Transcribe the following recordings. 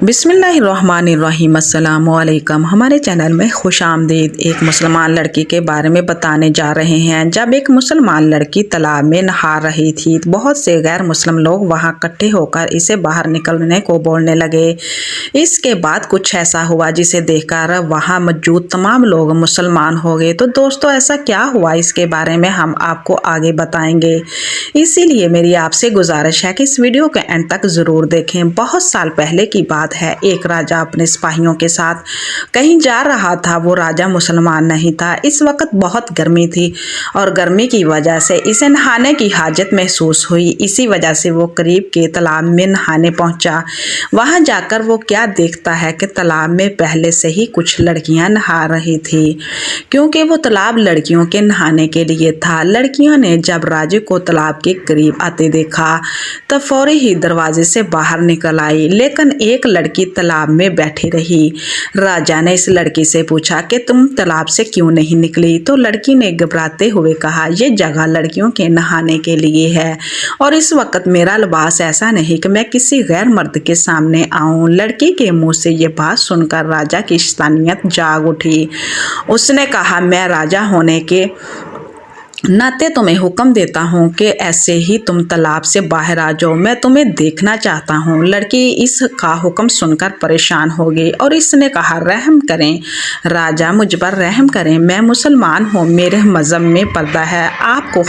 बिस्मिल्लाहिर्रहमानिर्रहीम अस्सलाम वालेकुम। हमारे चैनल में खुशामदीद। एक मुसलमान लड़की के बारे में बताने जा रहे हैं। जब एक मुसलमान लड़की तालाब में नहा रही थी तो बहुत से गैर मुस्लिम लोग वहां इकट्ठे होकर इसे बाहर निकलने को बोलने लगे। इसके बाद कुछ ऐसा हुआ जिसे देखकर वहां मौजूद तमाम लोग मुसलमान हो गए। तो दोस्तों, ऐसा क्या हुआ इसके बारे में हम आपको आगे बताएंगे, इसीलिए मेरी आपसे गुजारिश है कि इस वीडियो के एंड तक ज़रूर देखें। बहुत साल पहले की बात है। एक राजा अपने सिपाहियों के साथ कहीं जा रहा था। वो राजा मुसलमान नहीं था। इस वक्त बहुत गर्मी थी और गर्मी की वजह से इसे नहाने की हाजत महसूस हुई। इसी वजह से वो करीब के तालाब में नहाने पहुंचा। वहां जाकर वो क्या देखता है कि तालाब में पहले से ही कुछ लड़कियां नहा रही थी, क्योंकि वो तालाब लड़कियों के नहाने के लिए था। लड़कियों ने जब राजे को तालाब के करीब आते देखा तब फौरी ही दरवाजे से बाहर निकल आई, लेकिन एक लड़की तालाब में बैठी रही। राजा ने इस लड़की से पूछा कि तुम तालाब से क्यों नहीं निकली? तो लड़की ने घबराते हुए कहा, ये जगह लड़कियों के नहाने के लिए है और इस वक्त मेरा लिबास ऐसा नहीं कि मैं किसी गैर मर्द के सामने आऊं। लड़की के मुंह से ये बात सुनकर राजा की शैतानियत जाग उठी। उसने कहा, मैं राजा होने के नाते तुम्हें हुक्म देता हूँ कि ऐसे ही तुम तालाब से बाहर आ जाओ, मैं तुम्हें देखना चाहता हूँ। लड़की इसका हुक्म सुनकर परेशान हो गई और इसने कहा, रहम करें राजा, मुझ पर रहम करें, मैं मुसलमान हूँ, मेरे मज़हब में पर्दा है। आपको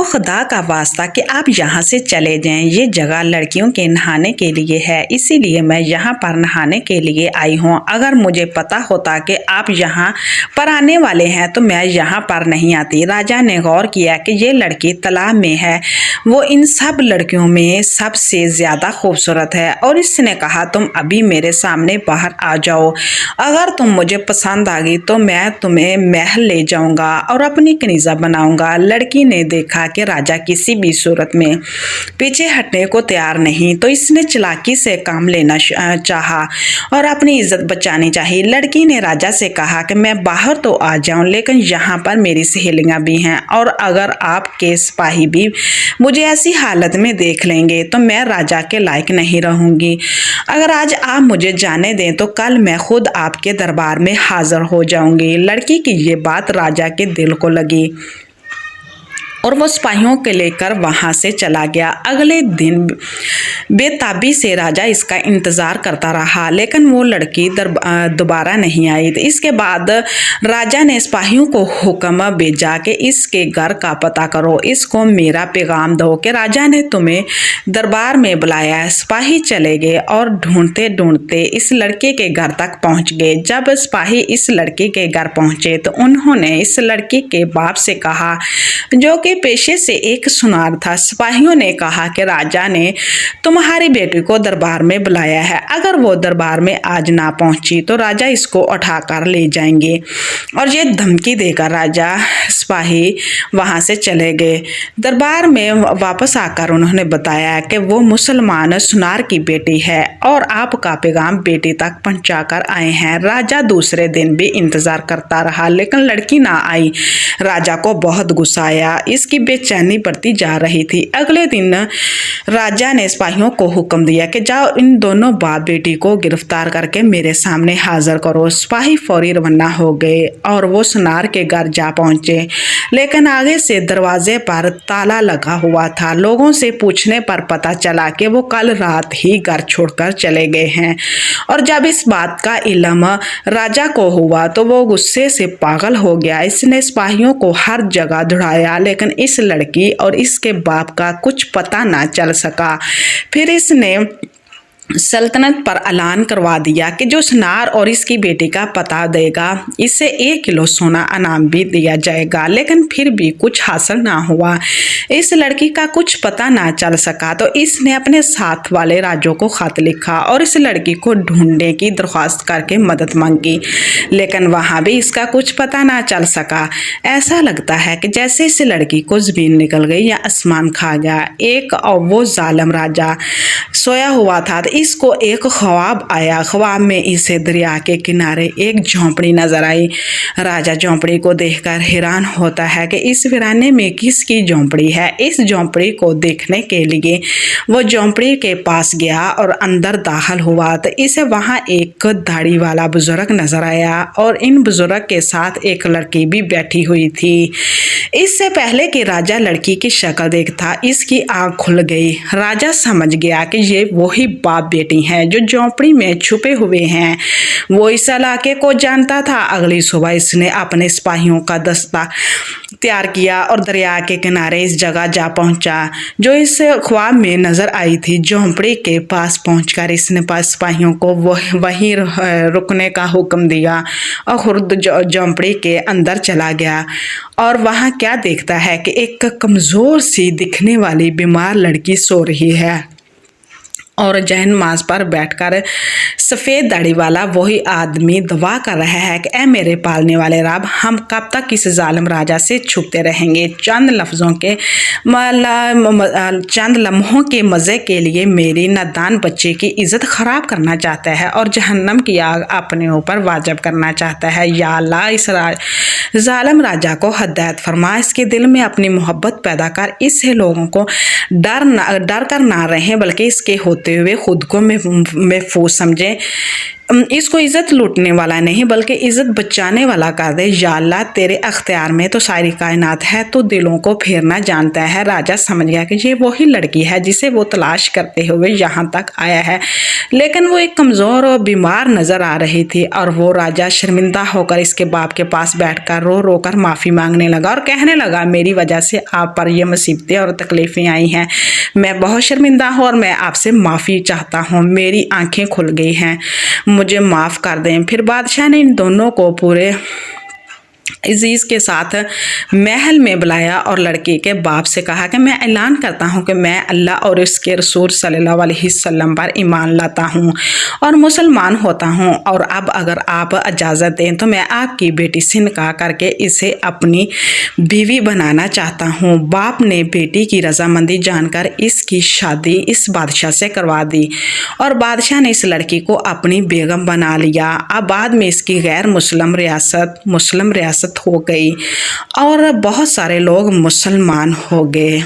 खुदा का वास्ता कि आप यहाँ से चले जाएं। ये जगह लड़कियों के नहाने के लिए है, इसीलिए मैं यहाँ पर नहाने के लिए आई हूँ। अगर मुझे पता होता कि आप यहाँ पर आने वाले हैं तो मैं यहाँ पर नहीं आती। राजा ने गौर किया कि ये लड़की तालाब में है, वो इन सब लड़कियों में सबसे ज़्यादा खूबसूरत है और इसने कहा, तुम अभी मेरे सामने बाहर आ जाओ। अगर तुम मुझे पसंद आ गई तो मैं तुम्हें महल ले जाऊँगा और अपनी कनीज़ा बनाऊँगा। लड़की ने देखा कि राजा किसी भी सूरत में पीछे हटने को तैयार नहीं, तो इसने चालाकी से काम लेना चाहा और अपनी इज्जत बचानी चाहिए। लड़की ने राजा से कहा कि मैं बाहर तो आ जाऊं, लेकिन यहाँ पर मेरी सहेलियां भी हैं और अगर आपके सिपाही भी मुझे ऐसी हालत में देख लेंगे तो मैं राजा के लायक नहीं रहूंगी। अगर आज आप मुझे जाने दें तो कल मैं खुद आपके दरबार में हाजिर हो जाऊंगी। लड़की की ये बात राजा के दिल को लगी और वो सिपाहियों के लेकर वहां से चला गया। अगले दिन बेताबी से राजा इसका इंतज़ार करता रहा, लेकिन वो लड़की दोबारा नहीं आई। इसके बाद राजा ने सिपाहियों को हुक्म भेजा कि इसके घर का पता करो, इसको मेरा पैगाम दो कि राजा ने तुम्हें दरबार में बुलाया है। सिपाही चले गए और ढूंढते ढूंढते इस लड़के के घर तक पहुंच गए। जब सिपाही इस लड़के के घर पहुंचे तो उन्होंने इस लड़की के बाप से कहा, जो कि पेशे से एक सुनार था। सिपाहियों ने कहा कि राजा ने तुम्हारी बेटी को दरबार में बुलाया है, अगर वो दरबार में आज ना पहुंची तो राजा इसको उठाकर ले जाएंगे। और ये धमकी देकर राजा सिपाही वहां से चले गए। दरबार में वापस आकर उन्होंने बताया कि वो मुसलमान सुनार की बेटी है और आपका पैगाम बेटी तक पहुंचाकर आए हैं। राजा दूसरे दिन भी इंतजार करता रहा, लेकिन लड़की ना आई। राजा को बहुत गुस्सा आया, इसकी बेचैनी बढ़ती जा रही थी। अगले दिन राजा ने सिपाहियों को हुक्म दिया कि जाओ, इन दोनों बाप बेटी को गिरफ्तार करके मेरे सामने हाजिर करो। सिपाही फौरी रवाना हो गए और वो सुनार के घर जा पहुंचे, लेकिन आगे से दरवाजे पर ताला लगा हुआ था। लोगों से पूछने पर पता चला कि वो कल रात ही घर छोड़कर चले गए हैं। और जब इस बात का इल्म राजा को हुआ तो वो गुस्से से पागल हो गया। इसने सिपाहियों को हर जगह दौड़ाया, लेकिन इस लड़की और इसके बाप का कुछ पता ना चल सका। फिर इसने सल्तनत पर ऐलान करवा दिया कि जो सुनार और इसकी बेटी का पता देगा इसे 1 किलो सोना इनाम भी दिया जाएगा। लेकिन फिर भी कुछ हासिल ना हुआ, इस लड़की का कुछ पता ना चल सका। तो इसने अपने साथ वाले राजों को खत लिखा और इस लड़की को ढूंढने की दरख्वास्त करके मदद मांगी, लेकिन वहाँ भी इसका कुछ पता ना चल सका। ऐसा लगता है कि जैसे इस लड़की को ज़मीन निकल गई या आसमान खा गया। एक और वो जालिम राजा सोया हुआ था। इसको एक ख्वाब आया। ख्वाब में इसे दरिया के किनारे एक झोंपड़ी नजर आई। राजा झोंपड़ी को देखकर हैरान होता है कि इस वीराने में किसकी झोंपड़ी है। इस झोंपड़ी को देखने के लिए वो झोंपड़ी के पास गया और अंदर दाखिल हुआ तो इसे वहाँ एक दाढ़ी वाला बुजुर्ग नजर आया और इन बुजुर्ग के साथ एक लड़की भी बैठी हुई थी। इससे पहले कि राजा लड़की की शक्ल देखता, इसकी आंख खुल गई। राजा समझ गया कि ये वही बाप बेटी हैं जो झोंपड़ी में छुपे हुए हैं। वो इस इलाके को जानता था। अगली सुबह इसने अपने सिपाहियों का दस्ता तैयार किया और दरिया के किनारे इस जगह जा पहुंचा जो इस ख्वाब में नजर आई थी। झोंपड़ी के पास पहुंचकर इसने सिपाहियों को वहीं रुकने का हुक्म दिया और खुद झोंपड़ी के अंदर चला गया और वहां क्या देखता है कि एक कमजोर सी दिखने वाली बीमार लड़की सो रही है और जहन माज पर बैठकर सफ़ेद दाढ़ी वाला वही आदमी दुआ कर रहा है कि ऐ मेरे पालने वाले रब, हम कब तक इस जालिम राजा से छुपते रहेंगे। चंद लम्हों के मज़े के लिए मेरी नादान बच्चे की इज़्ज़त ख़राब करना चाहता है और जहन्नम की आग अपने ऊपर वाजिब करना चाहता है। या अल्लाह, इस जालिम राजा को हिदायत फरमा, इसके दिल में अपनी मोहब्बत पैदा कर, इससे लोगों को डर कर ना रहें बल्कि इसके होते हुए खुद को महफूज समझे। इसको इज़्ज़त लूटने वाला नहीं बल्कि इज़्ज़त बचाने वाला कर दे। या अल्लाह, तेरे अख्तियार में तो सारी कायनात है, तो दिलों को फेरना जानता है। राजा समझ गया कि ये वही लड़की है जिसे वो तलाश करते हुए यहाँ तक आया है, लेकिन वो एक कमज़ोर और बीमार नज़र आ रही थी। और वो राजा शर्मिंदा होकर इसके बाप के पास बैठकर रो रो कर माफ़ी मांगने लगा और कहने लगा, मेरी वजह से आप पर ये मुसीबतें और तकलीफ़ें आई हैं। मैं बहुत शर्मिंदा हूँ और मैं आपसे माफ़ी चाहता हूँ। मेरी आंखें खुल गई हैं, मुझे माफ़ कर दें। फिर बादशाह ने इन दोनों को पूरे अजीज़ के साथ महल में बुलाया और लड़की के बाप से कहा कि मैं ऐलान करता हूँ कि मैं अल्लाह और इसके रसूल सल्लल्लाहु अलैहि वसल्लम पर ईमान लाता हूँ और मुसलमान होता हूँ, और अब अगर आप इजाज़त दें तो मैं आपकी बेटी से निकाह करके इसे अपनी बीवी बनाना चाहता हूँ। बाप ने बेटी की रजामंदी जानकर इसकी शादी इस बादशाह से करवा दी और बादशाह ने इस लड़की को अपनी बेगम बना लिया। अब बाद में इसकी गैर मुस्लिम रियासत हो गई और बहुत सारे लोग मुसलमान हो गए।